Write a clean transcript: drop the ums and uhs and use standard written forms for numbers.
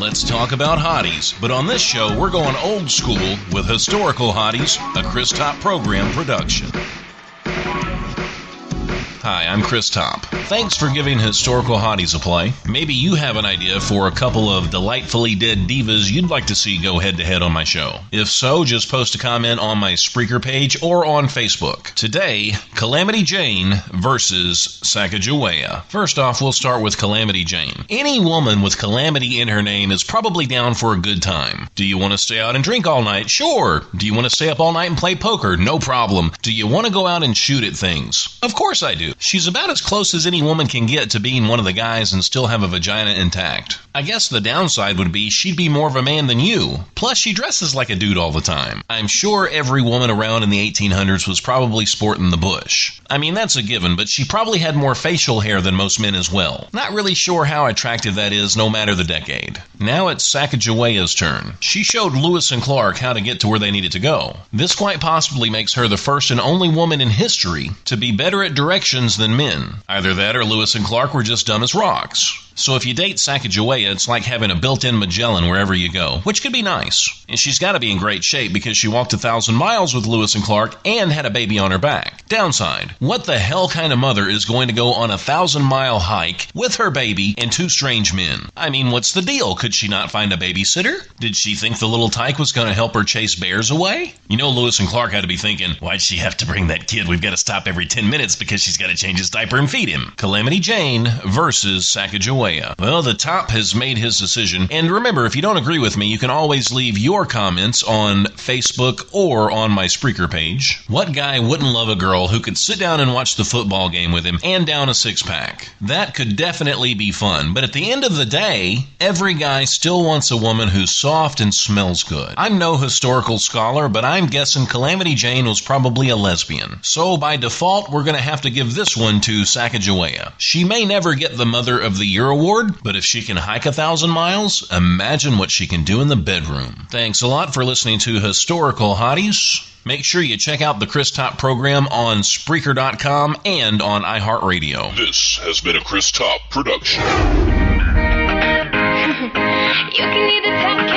Let's talk about hotties, but on this show, we're going old school with Historical Hotties, a Chris Top program production. Hi, I'm Chris Top. Thanks for giving Historical Hotties a play. Maybe you have an idea for a couple of delightfully dead divas you'd like to see go head-to-head on my show. If so, just post a comment on my Spreaker page or on Facebook. Today, Calamity Jane vs Sacagawea. First off, we'll start with Calamity Jane. Any woman with Calamity in her name is probably down for a good time. Do you want to stay out and drink all night? Sure. Do you want to stay up all night and play poker? No problem. Do you want to go out and shoot at things? Of course I do. She's about as close as any woman can get to being one of the guys and still have a vagina intact. I guess the downside would be she'd be more of a man than you. Plus, she dresses like a dude all the time. I'm sure every woman around in the 1800s was probably sporting the bush. I mean, that's a given, but she probably had more facial hair than most men as well. Not really sure how attractive that is, no matter the decade. Now it's Sacagawea's turn. She showed Lewis and Clark how to get to where they needed to go. This quite possibly makes her the first and only woman in history to be better at directions than men. Either that or Lewis and Clark were just dumb as rocks. So if you date Sacagawea, it's like having a built-in Magellan wherever you go, which could be nice. And she's got to be in great shape because she walked 1,000 miles with Lewis and Clark and had a baby on her back. Downside, what the hell kind of mother is going to go on a 1,000-mile hike with her baby and two strange men? I mean, what's the deal? Could she not find a babysitter? Did she think the little tyke was going to help her chase bears away? You know, Lewis and Clark had to be thinking, why'd she have to bring that kid? We've got to stop every 10 minutes because she's got to change his diaper and feed him. Calamity Jane versus Sacagawea. Well, the top has made his decision. And remember, if you don't agree with me, you can always leave your comments on Facebook or on my Spreaker page. What guy wouldn't love a girl who could sit down and watch the football game with him and down a six-pack? That could definitely be fun. But at the end of the day, every guy still wants a woman who's soft and smells good. I'm no historical scholar, but I'm guessing Calamity Jane was probably a lesbian. So by default, we're going to have to give this one to Sacagawea. She may never get the Mother of the Year award, but if she can hike 1,000 miles, imagine what she can do in the bedroom. Thanks a lot for listening to Historical Hotties. Make sure you check out the Chris Top program on Spreaker.com and on iHeartRadio. This has been a Chris Top production. You can either take